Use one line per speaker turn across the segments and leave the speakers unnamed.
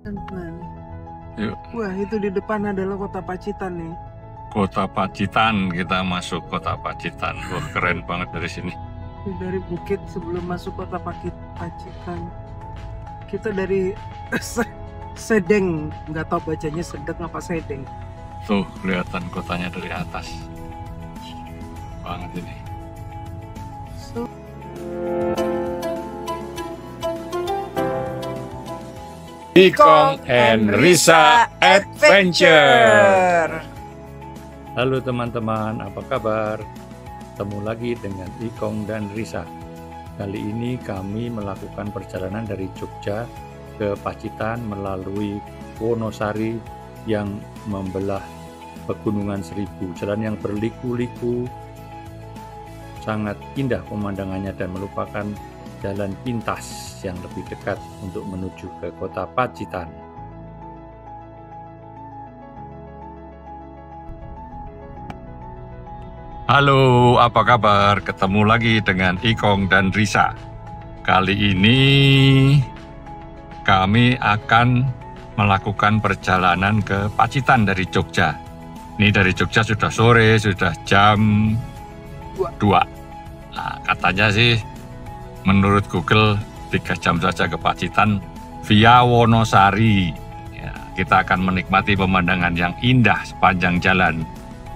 Teman.
Yuk,
Wah, itu di depan adalah kota Pacitan nih.
Kota Pacitan, kita masuk Kota Pacitan. Wah, keren banget dari sini.
Ini dari bukit sebelum masuk kota Pacitan. Kita dari Sedeng, nggak tahu bacanya Sedeng apa Sedeng.
Tuh, kelihatan kotanya dari atas. Banget ini.
So,
Ikong and Risa Adventure. Halo teman-teman, apa kabar? Ketemu lagi dengan Ikong dan Risa. Kali ini kami melakukan perjalanan dari Jogja ke Pacitan melalui Wonosari yang membelah Pegunungan Seribu. Jalan yang berliku-liku, sangat indah pemandangannya dan merupakan jalan pintas yang lebih dekat untuk menuju ke kota Pacitan. Halo, apa kabar? Ketemu lagi dengan Ikong dan Risa. Kali ini kami akan melakukan perjalanan ke Pacitan dari Jogja. Ini dari Jogja sudah sore, sudah jam 2. Nah, katanya sih menurut Google 3 jam saja ke Pacitan via Wonosari. Ya, kita akan menikmati pemandangan yang indah sepanjang jalan.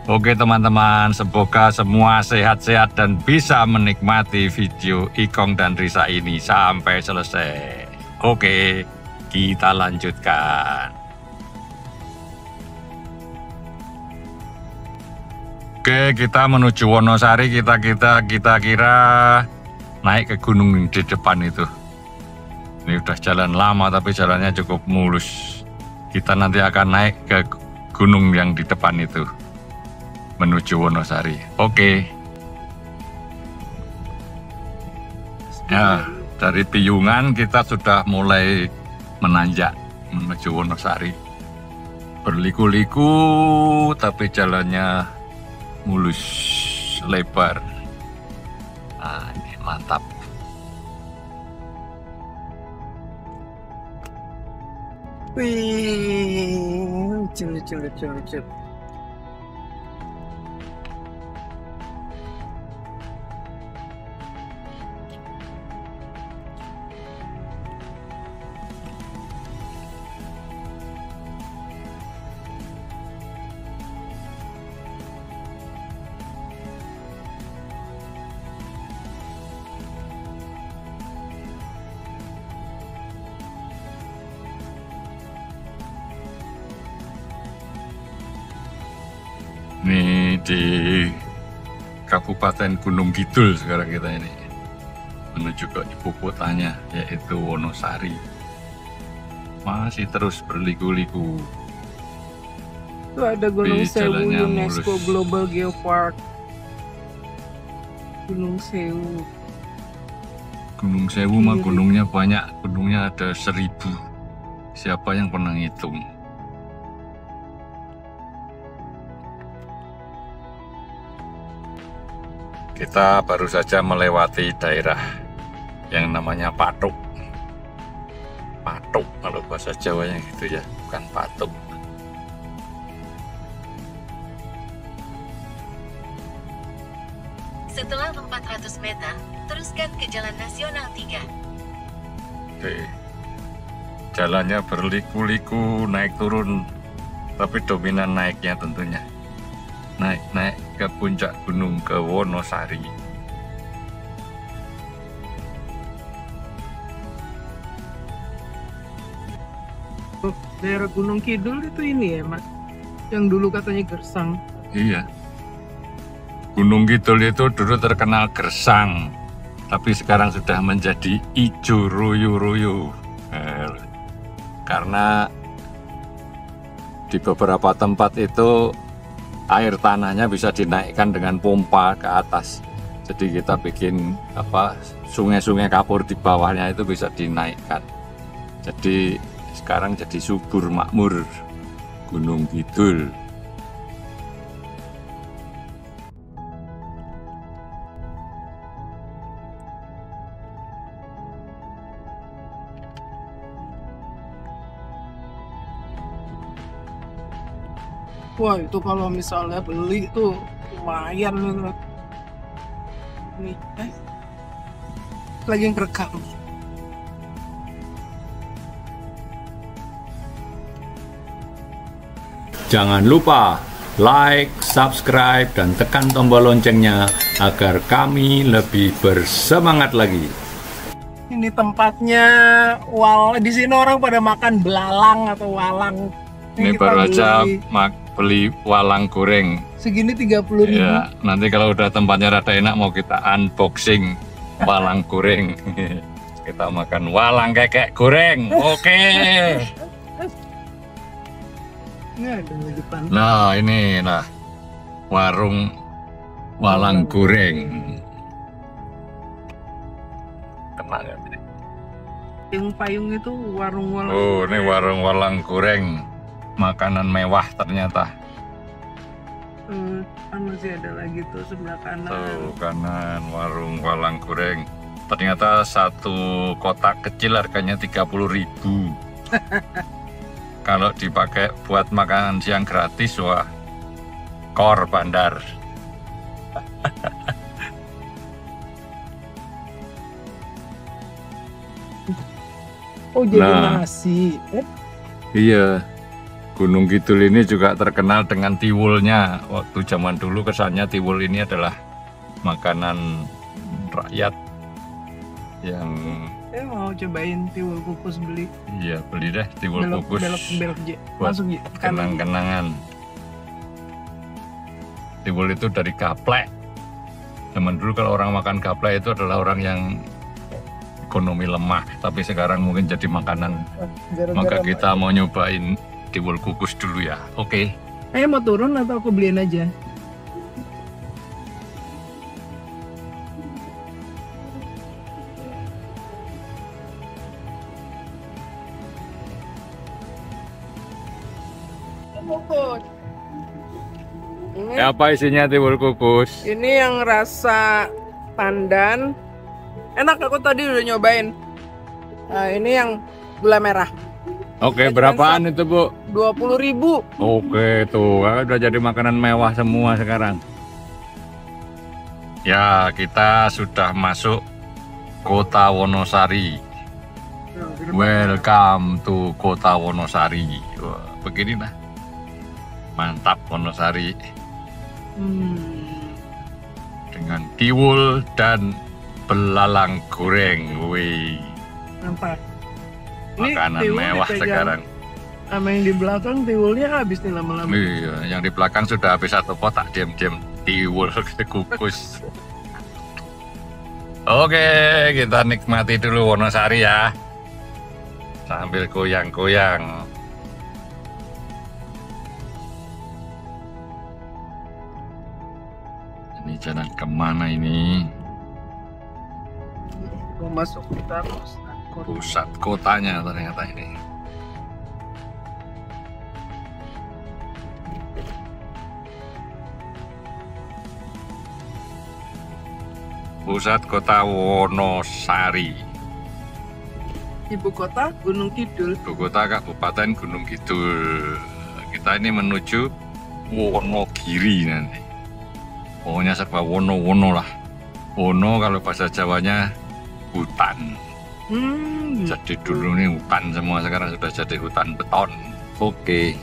Oke teman-teman, semoga semua sehat-sehat dan bisa menikmati video Ikong dan Risa ini sampai selesai. Oke, kita lanjutkan. Oke, kita menuju Wonosari, kita kira naik ke gunung di depan itu. Ini udah jalan lama tapi jalannya cukup mulus. Kita nanti akan naik ke gunung yang di depan itu, menuju Wonosari. Oke. Ya, dari Piyungan kita sudah mulai menanjak menuju Wonosari. Berliku-liku tapi jalannya mulus, lebar. Nah, ini mantap.
wih, lucu.
Ini di Kabupaten Gunung Kidul sekarang kita ini. Menuju ke ibu kotanya, yaitu Wonosari. Masih terus berliku-liku.
Itu ada Gunung
Tapi
Sewu
jalannya
UNESCO
mulus.
Global Geopark. Gunung Sewu.
Gunung Sewu mah gunungnya banyak, gunungnya ada 1000. Siapa yang pernah ngitung? Kita baru saja melewati daerah yang namanya Patuk. Patuk kalau bahasa Jawanya gitu ya, bukan Patuk.
Setelah 400 meter, teruskan ke Jalan Nasional 3.
Oke. Jalannya berliku-liku, naik turun, tapi dominan naiknya tentunya. Naik ke puncak gunung, ke Wonosari.
Daerah Gunung Kidul itu ini ya Mas, yang dulu katanya gersang.
Iya. Gunung Kidul itu dulu terkenal gersang, tapi sekarang sudah menjadi ijo royo-royo. Karena di beberapa tempat itu air tanahnya bisa dinaikkan dengan pompa ke atas. Jadi kita bikin sungai-sungai kapur di bawahnya itu bisa dinaikkan. Jadi sekarang jadi subur makmur Gunung Kidul.
Wah, itu kalau misalnya beli tuh lumayan gitu. Nih, lagi ngerekam.
Jangan lupa like, subscribe, dan tekan tombol loncengnya agar kami lebih bersemangat lagi.
Ini tempatnya di sini orang pada makan belalang atau walang.
Ini
kita
baru aja
beli.
beli walang goreng.
Segini 30.000.
Ya, nanti kalau udah tempatnya rada enak mau kita unboxing walang goreng. Kita makan walang kekek goreng. Oke.
Ini ada di depan.
Nah, ini lah warung walang goreng. Tenang ya.
Payung-payung itu warung walang.
Oh, ini warung walang goreng. Makanan mewah ternyata.
Masih ada lagi tuh sebelah kanan.
Tuh kanan warung walang goreng. Ternyata satu kotak kecil harganya 30.000. Kalau dipakai buat makanan siang gratis, wah, kor bandar.
Oh, jadi
Nah.
nasi.
Iya, Gunung Kidul ini juga terkenal dengan tiwulnya. Waktu zaman dulu kesannya tiwul ini adalah makanan rakyat yang
Mau cobain tiwul kukus beli.
iya beli deh tiwul kukus
Belok J.
buat
Masuk J. Kanan.
kenang-kenangan. Tiwul itu dari gaplek. Zaman dulu kalau orang makan gaplek itu adalah orang yang ekonomi lemah, tapi sekarang mungkin jadi makanan. Maka kita mau nyobain tiwul kukus dulu ya. Oke.
Mau turun atau aku beliin aja? Ini,
Apa isinya tiwul kukus?
ini yang rasa pandan. Enak, aku tadi udah nyobain. Nah, ini yang gula merah.
Oke, berapaan itu, Bu?
20.000.
Oke, tuh udah jadi makanan mewah semua sekarang. Ya, kita sudah masuk Kota Wonosari. Welcome to Kota Wonosari. Wah, beginilah. Mantap Wonosari dengan tiwul dan belalang goreng. Wih,
Mantap. Ini
makanan
tiwul
mewah
dipegang
sekarang.
sama yang di belakang tiwulnya habis nih lama-lama.
Iya, yang di belakang sudah habis satu kotak diam-diam tiwul kukus. Oke, kita nikmati dulu Wonosari ya. Sambil goyang-goyang. Ini jalan kemana ini?
Mau masuk kita
Pusat kotanya ternyata ini. Pusat kota Wonosari.
Ibu kota Gunung Kidul.
Ibu kota Kabupaten Gunung Kidul. Kita ini menuju Wonogiri nanti. Pokoknya serba wono-wono lah. Wono kalau bahasa Jawanya hutan. Jadi dulu ini hutan semua, sekarang sudah jadi hutan beton. Oke.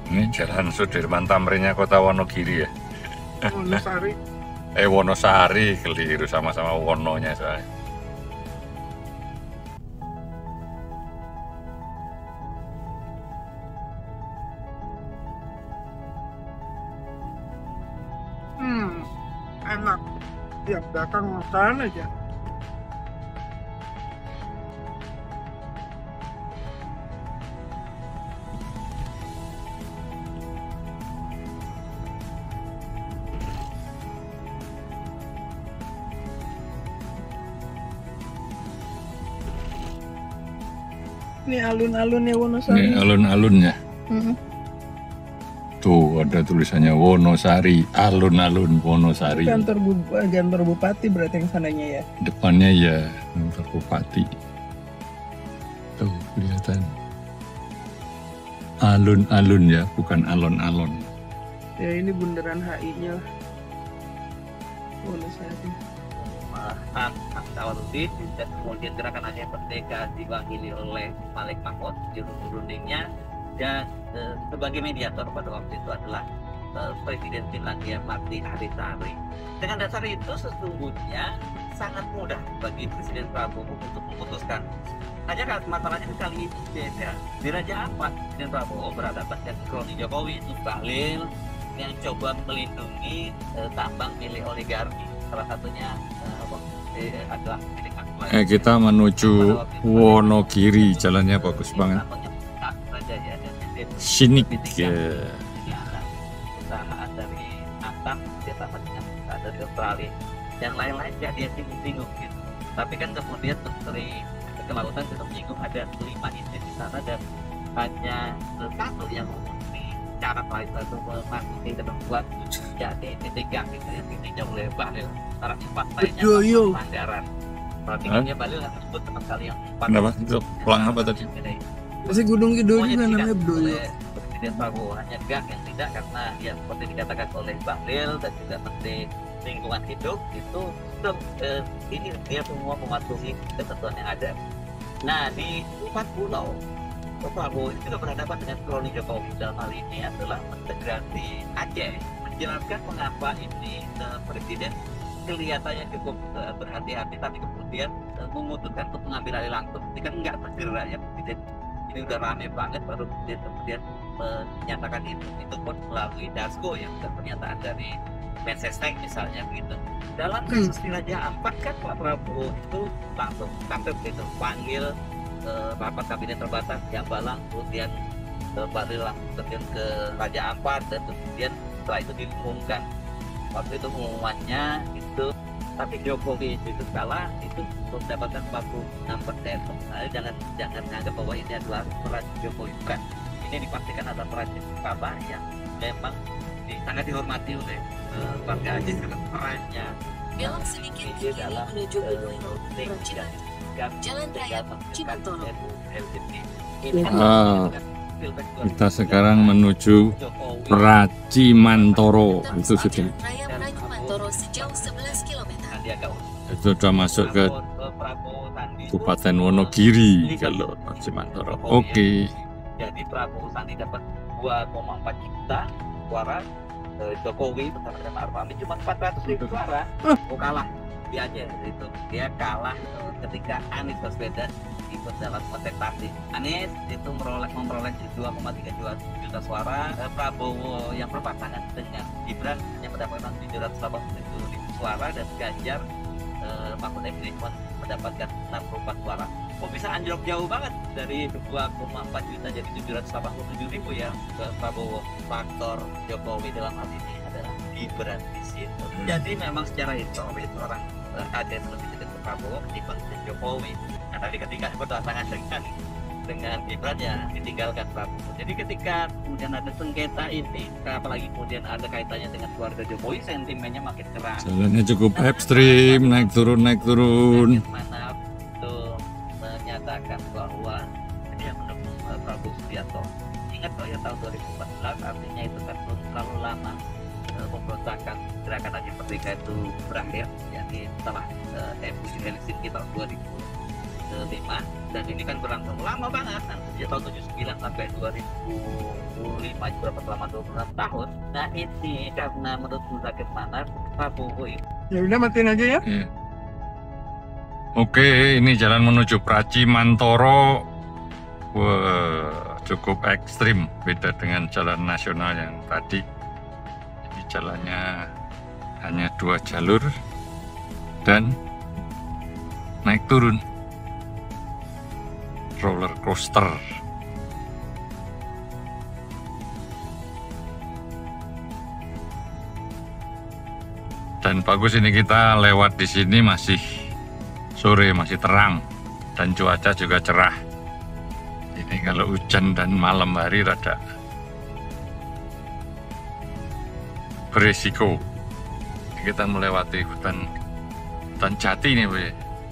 Ini jalan Sudirman Tamrinnya kota Wonogiri ya.
Wonosari.
Wonosari, keliru, sama-sama wononya saya.
Enak. Tiap datang makan aja. Nih alun-alunnya Wonosari.
Ini alun-alunnya.
Mm-mm.
Tuh ada tulisannya Wonosari, alun-alun Wonosari.
Kantor bupati berarti yang sananya ya.
Depannya ya kantor bupati. Tuh kelihatan. Alun-alun ya, bukan alon-alon.
Ya ini bundaran HI-nya lah. Wonosari.
Tawarudin dan kemudian gerakan Aceh Merdeka diwakili oleh Malik Mahmud juru rundingnya, dan sebagai mediator pada waktu itu adalah Presiden Finlandia Martti Ahtisaari. Dengan dasar itu sesungguhnya sangat mudah bagi Presiden Prabowo untuk memutuskan. Hanya masalahnya kali ini beda. Di Raja Ampat, Presiden Prabowo berhadapan dengan kroni Jokowi itu Bahlil yang coba melindungi tambang milik oligarki. Salah satunya adalah milik Akbar.
Kita menuju Wonogiri, jalannya bagus banget. Sinik ya.
Perusahaan dari Atam, dia sama dengan perusahaan dari Australia. Yang lain-lain ya dia singgung gitu. Tapi kan kemudian Menteri Kelautan sudah menyinggung ada 5 izin di sana dan hanya satu yang memenuhi syarat lain satu memasuki dan membuat jadi tiga gitu ya, ini jauh lebar ya. Antara 4 lainnya pelanggaran. Perhatiannya Bahlil nggak sebut sama sekali yang 4.
Kenapa? Itu pelang apa tadi?
Masih Gunung Kidul juga namanya Bedoyo.
Presiden Prabowo hanya gak yang tidak, karena ya seperti dikatakan oleh Bahlil dan juga Menteri Lingkungan Hidup itu ini dia semua mematuhi ketentuan yang ada. Nah di 4 pulau Prabowo itu juga berhadapan dengan kroni Jokowi. Dalam hal ini adalah integrasi Aceh, menjelaskan mengapa ini Presiden kelihatannya cukup berhati-hati tapi kemudian memutuskan untuk mengambil alih langsung. Ini kan nggak segera ya Presiden, ini udah rame banget baru kemudian menyatakan itu pun melalui Dasko yang pernyataan dari Mensesnek misalnya begitu. Dalam kasus di Raja Ampat kan Pak Prabowo itu langsung sampai begitu panggil rapat kabinet terbatas Jambalang, kemudian Bahlil langsung terjun ke Raja Ampat dan kemudian setelah itu diumumkan. Waktu itu pengumumannya itu, tapi Jokowi itu kalah itu mendapatkan 46%. Nah, jangan menganggap bahwa ini adalah peran Jokowi, bukan. Ini dipastikan adalah peran Kalah yang memang sangat dihormati oleh warga Aceh karena perannya
Belok sedikit ke kiri menuju Gunung Rajiman, Jalan Raya Cimantoro.
Kita sekarang menuju Racimantoro. Itu sudah.
Raya Racimantoro sejauh 11 km.
Itu sudah masuk ke Kabupaten Wonogiri kalau Racimantoro. Oke.
Jadi Prabowo Sandi dapat 2,4 juta suara, Jokowi bersama dengan Ma'ruf Amin cuma 400.000 suara. Kalah di Aceh itu. Dia kalah ketika Anies Baswedan ikut dalam kontestasi. Anies itu memperoleh 2,3 juta suara. Prabowo yang berpasangan dengan Gibran yang mendapatkan 787.000 suara, dan Ganjar Mahfud MD mendapatkan 64 suara. Kok bisa anjlok jauh banget dari 2,4 juta jadi 787.000 ya ke Prabowo. Faktor Jokowi dalam hal ini adalah Gibran di situ. Jadi memang secara historis orang Aceh lebih dekat ke Prabowo ketimbang Jokowi. Nah, tapi ketika berdatangan dengan Gibran ya ditinggalkan Prabowo. Jadi ketika kemudian ada sengketa ini, apalagi kemudian ada kaitannya dengan keluarga Jokowi, sentimennya makin keras.
Jalannya cukup ekstrim, naik turun.
Mana itu menyatakan bahwa dia mendukung Prabowo Subianto. Ingat bahwa ya tahun 2014 artinya itu kan belum terlalu lama pemberontakan gerakan Aceh Merdeka itu berakhir, yakni setelah MU Helsinki tahun 2005, dan ini kan berlangsung lama banget kan, sejak tahun 79 sampai 2005, berapa selama 26 tahun. Nah ini karena menurut bagaimana Prabowo itu
Ya udah matiin aja ya.
Oke, ini jalan menuju Racimantoro. Wah, cukup ekstrim, beda dengan jalan nasional yang tadi. Jadi jalannya hanya 2 jalur dan naik turun, roller coaster. Dan bagus ini kita lewat di sini masih sore, masih terang, dan cuaca juga cerah. Ini kalau hujan dan malam hari rada berisiko. Kita melewati hutan jati nih, Bu.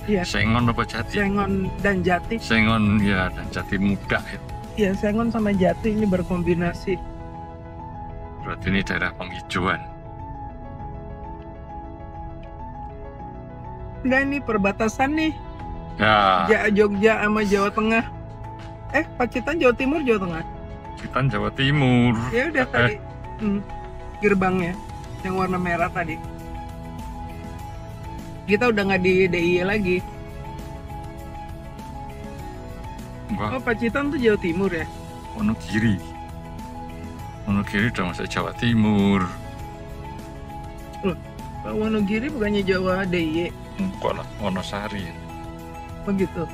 Iya.
Sengon apa jati?
Sengon dan jati.
Sengon ya, dan jati muda.
Iya, sengon sama jati ini berkombinasi.
Berarti ini daerah penghijauan.
Enggak, ini perbatasan nih.
Ya,
Jogja sama Jawa Tengah. Pacitan Jawa Timur, Jawa Tengah.
kita Jawa Timur.
Ya udah tadi. Gerbangnya yang warna merah tadi. Kita udah nggak di DIY lagi.
Enggak,
Oh, Pacitan tuh Jawa Timur ya?
Wonogiri. Wonogiri udah masuk Jawa Timur.
Pak Wonogiri bukannya Jawa DIY?
Enggak lah, Wonosari.
Begitu.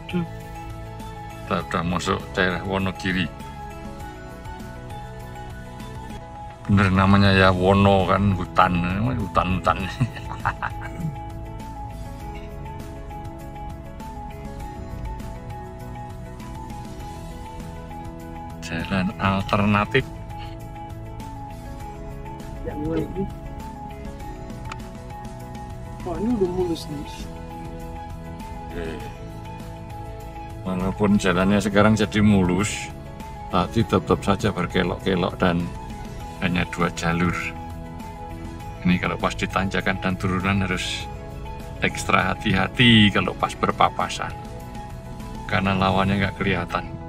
Kita udah masuk daerah Wonogiri. Bener namanya ya Wono kan, hutan. Jalan alternatif.
Yang lagi. Oh, ini udah mulus nih.
Walaupun jalannya sekarang jadi mulus, tadi tetap saja berkelok-kelok dan hanya 2 jalur. Ini kalau pas di tanjakan dan turunan harus ekstra hati-hati kalau pas berpapasan, karena lawannya nggak kelihatan.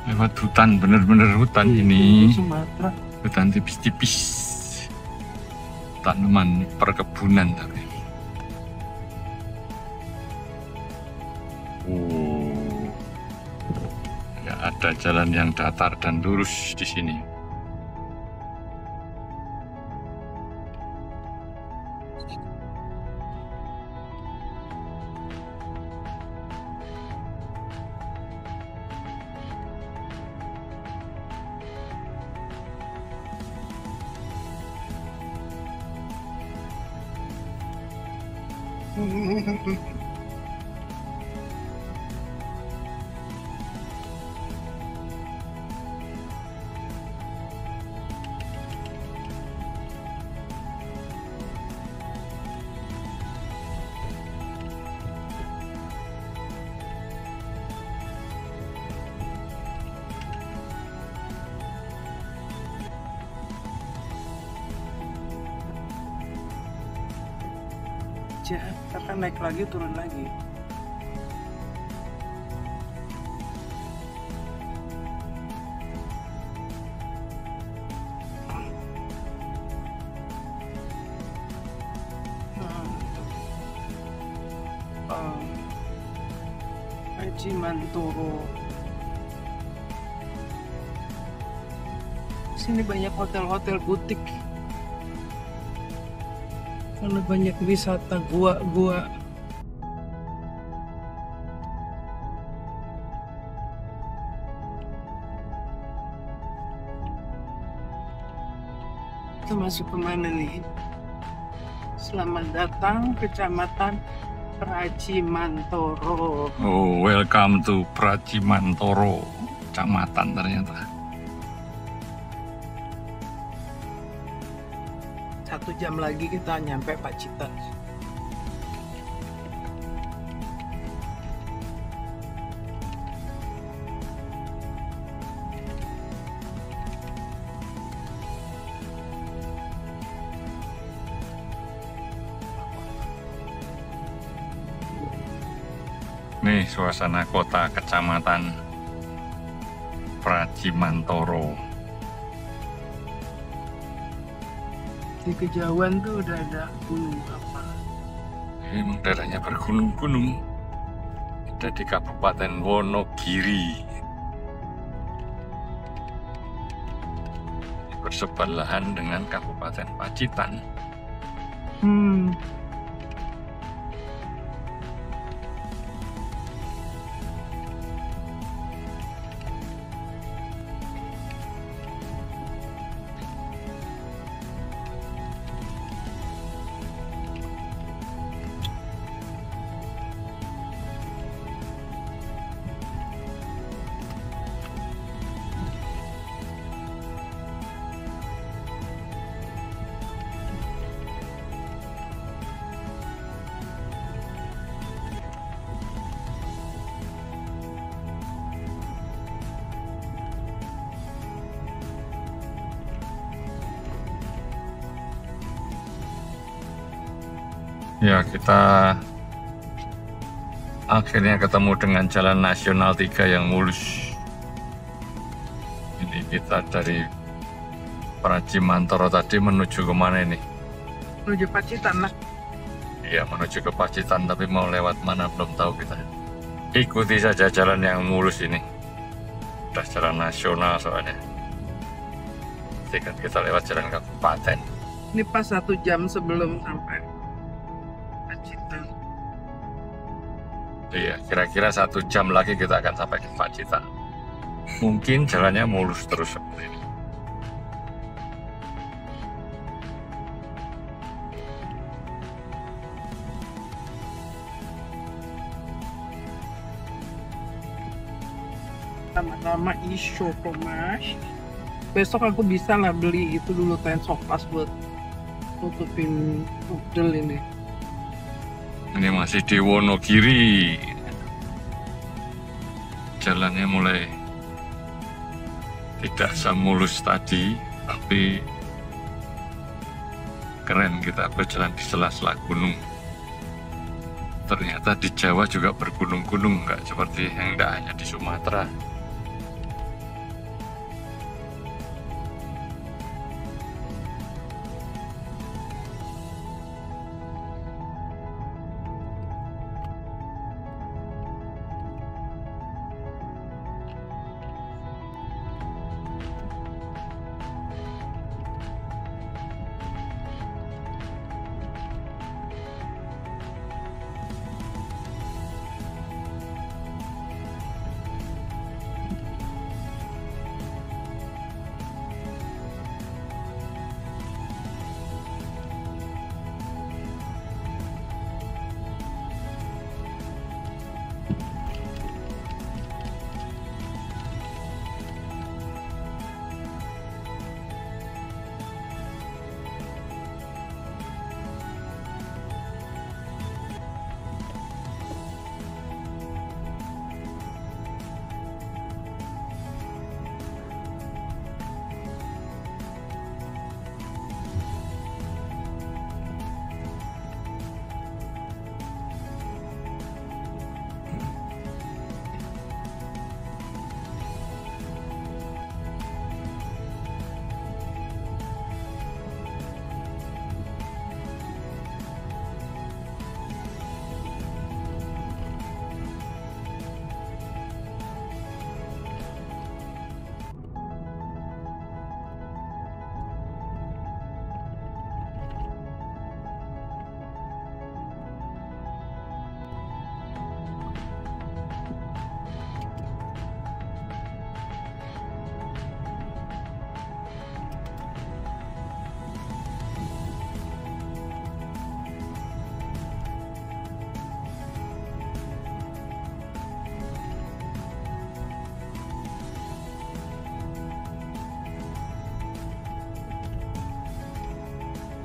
Lewat hutan, bener-bener hutan ini.
Sumatera.
Hutan tipis-tipis. Tanaman perkebunan tapi. Ya, ada jalan yang datar dan lurus di sini.
Kita naik lagi, turun lagi. Haji Mantoro. Sini banyak hotel-hotel butik. Karena banyak wisata gua-gua. Kita masuk kemana nih? Selamat datang Kecamatan Pracimantoro.
Oh, welcome to Pracimantoro, kecamatan ternyata.
1 jam lagi kita nyampe Pacitan.
Nih suasana kota kecamatan Pracimantoro.
Di kejauhan tuh udah ada gunung apa?
Memang daerahnya bergunung-gunung. Ada di Kabupaten Wonogiri. Bersebelahan dengan Kabupaten Pacitan. Ya, kita akhirnya ketemu dengan Jalan Nasional 3 yang mulus. Ini kita dari Pracimantoro tadi menuju kemana ini?
Menuju Pacitan lah.
Iya, menuju ke Pacitan, tapi mau lewat mana belum tahu kita. Ikuti saja jalan yang mulus ini. Udah jalan nasional soalnya. Nanti kan kita lewat jalan kabupaten.
Ini pas 1 jam sebelum sampai Pacitan.
Iya, kira-kira 1 jam lagi kita akan sampai ke Pacitan. Mungkin jalannya mulus terus seperti ini.
Lama-lama isu Mas. Besok aku bisa lah beli itu dulu tensopas buat tutupin udel ini.
Ini masih di Wonogiri. Jalannya mulai tidak semulus tadi, tapi keren, kita berjalan di sela-sela gunung. Ternyata di Jawa juga bergunung-gunung, nggak seperti yang tidak hanya di Sumatera.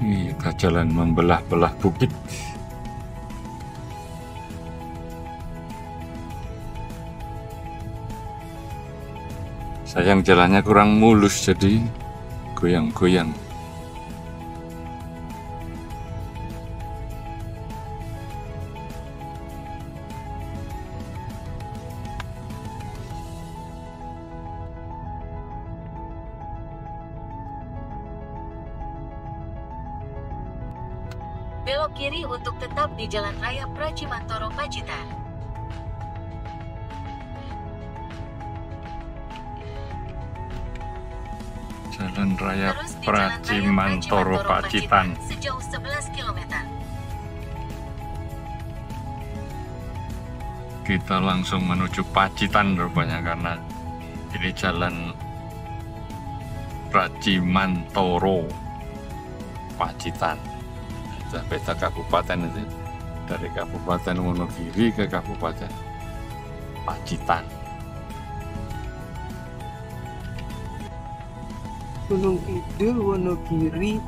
Kita jalan membelah-belah bukit. Sayang jalannya kurang mulus, jadi goyang-goyang.
Belok kiri untuk tetap di Jalan Raya Pracimantoro Pacitan.
Jalan Raya
Terus di Jalan Raya
Pracimantoro Pacitan.
sejauh 11 km.
Kita langsung menuju Pacitan rupanya, karena ini jalan Pracimantoro Pacitan. Beda kabupaten itu, dari Kabupaten Wonogiri ke Kabupaten Pacitan.
Gunung Kidul, Wonogiri.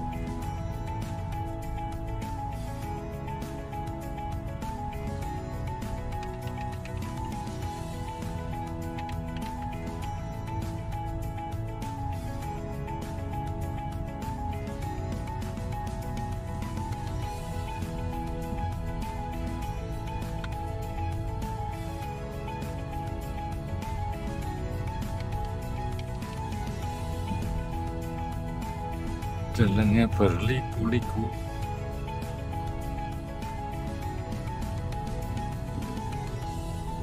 Jalannya berliku-liku.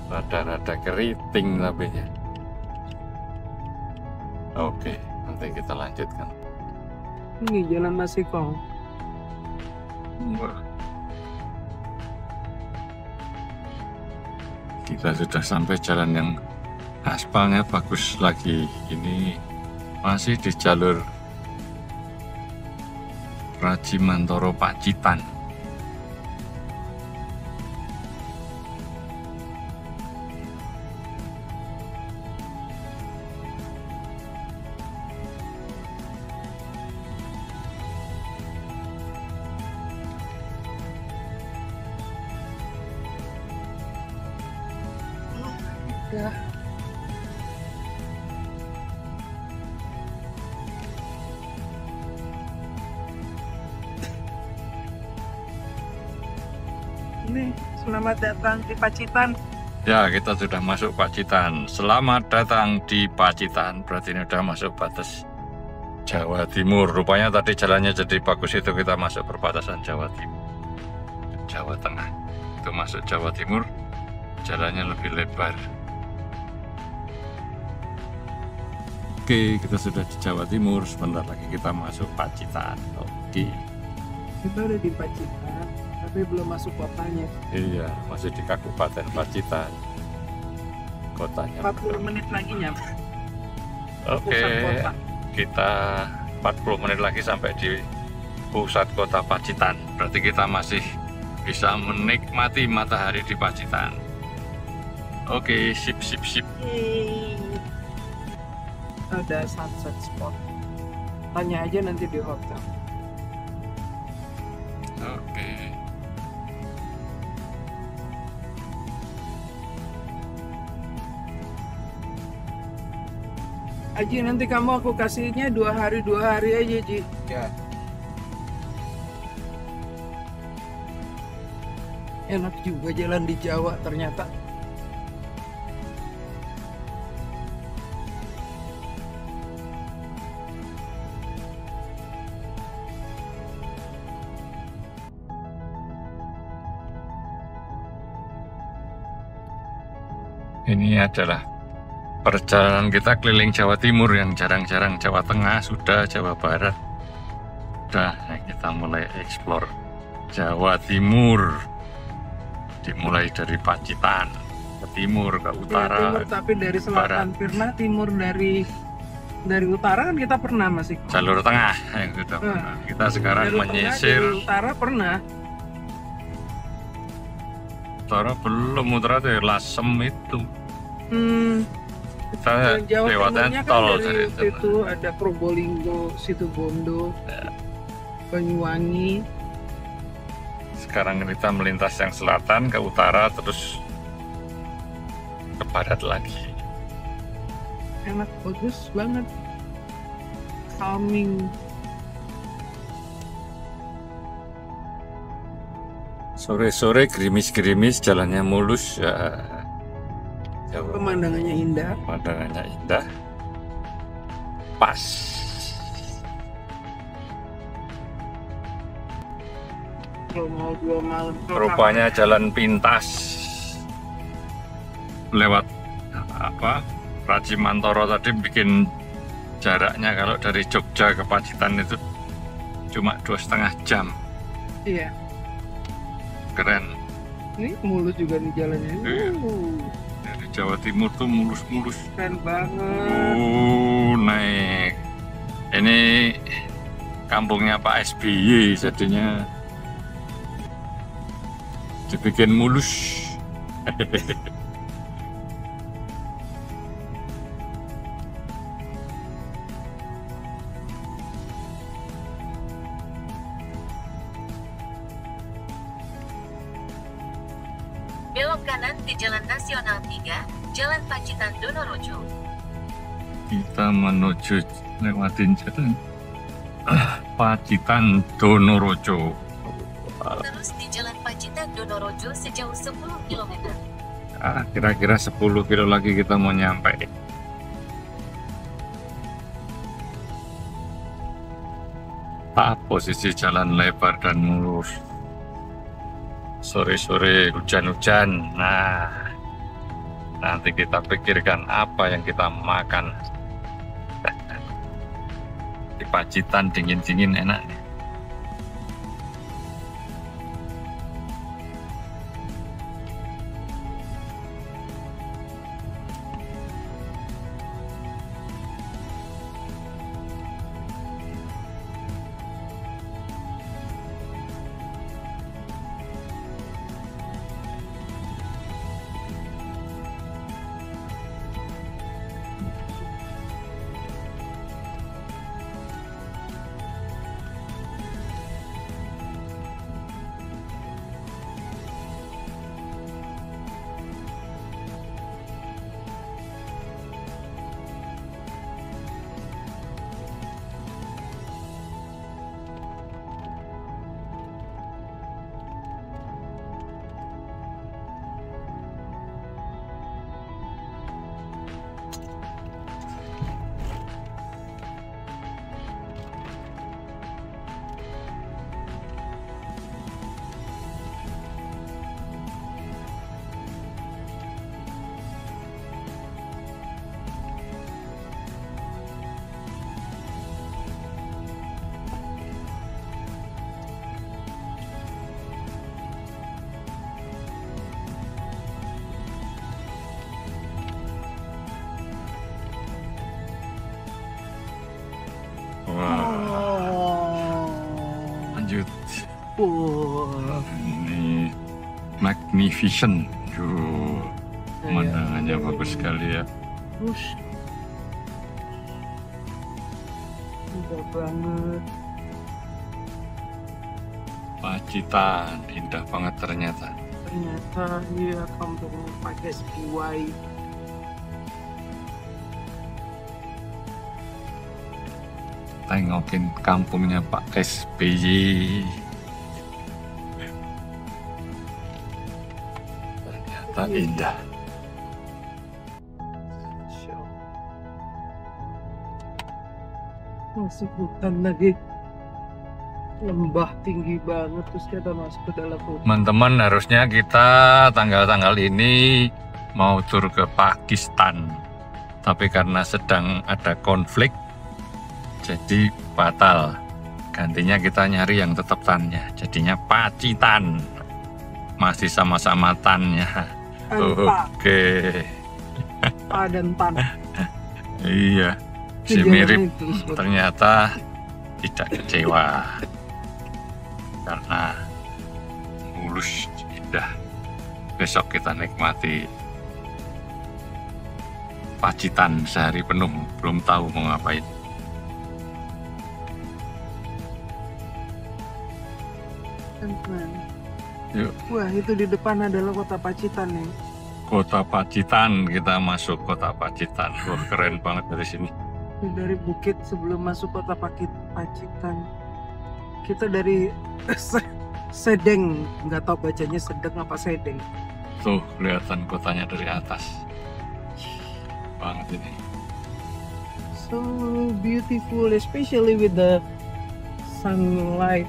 Rada-rada keriting tapi ya. Oke, nanti kita lanjutkan.
Ini jalan Masikong.
Wah. Kita sudah sampai jalan yang aspalnya bagus lagi. Ini masih di jalur Pracimantoro Pacitan.
Ya. Ini selamat datang di Pacitan.
Ya, kita sudah masuk Pacitan. Selamat datang di Pacitan. Berarti ini sudah masuk batas Jawa Timur. Rupanya tadi jalannya jadi bagus, itu kita masuk perbatasan Jawa Timur, Jawa Tengah. Itu masuk Jawa Timur, jalannya lebih lebar. Oke, kita sudah di Jawa Timur. Sebentar lagi kita masuk Pacitan. Oke.
Kita udah di Pacitan, tapi belum masuk kotanya.
Iya, masih di Kabupaten Pacitan. Kotanya
40 menit lagi nyampe.
Oke,
Pusat kota.
kita 40 menit lagi sampai di pusat kota Pacitan. Berarti kita masih bisa menikmati matahari di Pacitan. Oke, sip.
Yeay. Ada sunset spot. Tanya aja nanti di hotel.
Oke.
Aji, nanti kamu aku kasihnya 2 hari aja, Ji.
Ya.
Enak juga jalan di Jawa ternyata.
Ini adalah perjalanan kita keliling Jawa Timur, yang jarang-jarang Jawa Tengah sudah, Jawa Barat sudah. Kita mulai eksplor Jawa Timur, dimulai dari Pacitan ke timur, ke utara,
timur, tapi dari selatan
barat.
pernah, timur dari utara kan kita pernah masih.
Jalur tengah yang sudah pernah. Kita sekarang
Jalur tengah,
menyisir
jalur utara pernah.
utara, belum utara tuh Lasem itu. Kita
Jawa
lewatnya
Timurnya kan
tol
dari
dari
situ ada Probolinggo, Situbondo, Banyuwangi.
Sekarang kita melintas yang selatan ke utara, terus ke barat lagi.
Enak, bagus banget, calming.
Sore-sore gerimis-gerimis, jalannya mulus ya.
Pemandangannya indah.
Pemandangannya indah. Pas.
Kalau mau 2 malam.
Rupanya jalan pintas lewat Rajimantoro tadi bikin jaraknya kalau dari Jogja ke Pacitan itu cuma 2,5 jam.
Iya.
Keren.
Ini mulus juga nih jalannya.
Iya. Dari Jawa Timur tuh mulus-mulus.
Keren banget.
Naik. Ini kampungnya Pak SBY jadinya dibikin mulus.
Belok kanan di Jalan Nasional 3, Jalan Pacitan Donorojo.
Kita menuju lewatin jalan Pacitan Donorojo.
Terus di Jalan Pacitan Donorojo sejauh 10 km.
Kira-kira 10 kilo lagi kita mau nyampe. Posisi jalan lebar dan mulus. Sore-sore hujan-hujan. Nah, nanti kita pikirkan apa yang kita makan. Di Pacitan dingin-dingin enak nih. Lanjut. Ini magnificent. Pemandangannya bagus sekali ya.
Indah banget.
Pacitan, indah banget ternyata.
Ternyata iya kampung Pak SBY.
Tengokin kampungnya Pak SBY. Ternyata indah.
Masuk hutan lagi, lembah tinggi banget, terus kita masuk ke dalam hutan.
Teman-teman, harusnya kita tanggal-tanggal ini mau tur ke Pakistan, tapi karena sedang ada konflik jadi batal. Gantinya kita nyari yang tetap tannya, jadinya Pacitan, masih sama-sama tannya. Oke.
Pa dan tan.
Iya, si mirip. Ternyata tidak kecewa karena mulus indah. Besok kita nikmati Pacitan sehari penuh, belum tahu mau ngapain. Yuk.
Wah, itu di depan adalah kota Pacitan nih.
Kota Pacitan, kita masuk kota Pacitan. Wah, keren banget dari sini.
Dari bukit sebelum masuk kota Pacitan. Kita dari Sedeng, nggak tahu bacanya Sedeng apa Sedeng.
Tuh, kelihatan kotanya dari atas. Banget ini.
So beautiful, especially with the sunlight.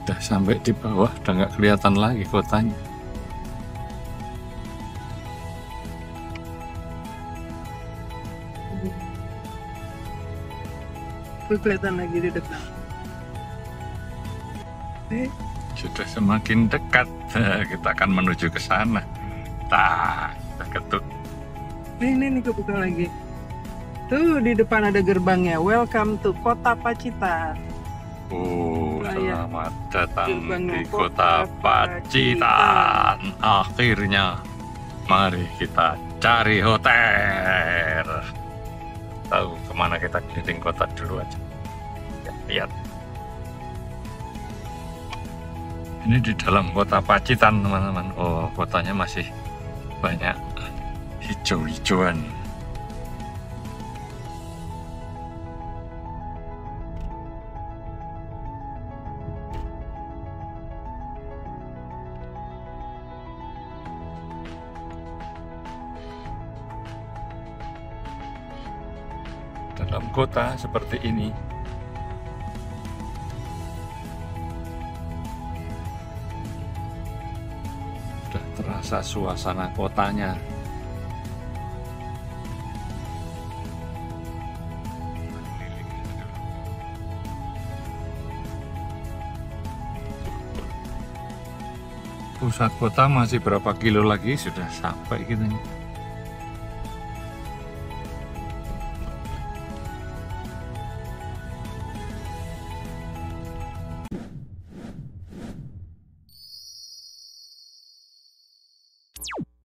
Udah sampai di bawah, udah nggak kelihatan lagi kotanya.
Tuh kelihatan lagi di depan.
Sudah semakin dekat, kita akan menuju ke sana. Kita ketuk.
Ini kebuka lagi. Tuh di depan ada gerbangnya. Welcome to Kota Pacitan.
Selamat datang
Gerbangnya
di Kota Pacitan. Akhirnya, mari kita cari hotel. Tahu kemana kita keliling kota dulu aja. Ya, lihat. Ini di dalam Kota Pacitan, teman-teman. Oh, kotanya masih banyak hijau-hijauan. Dalam kota seperti ini, sudah terasa suasana kotanya. Pusat kota masih berapa kilo lagi sudah sampai kita.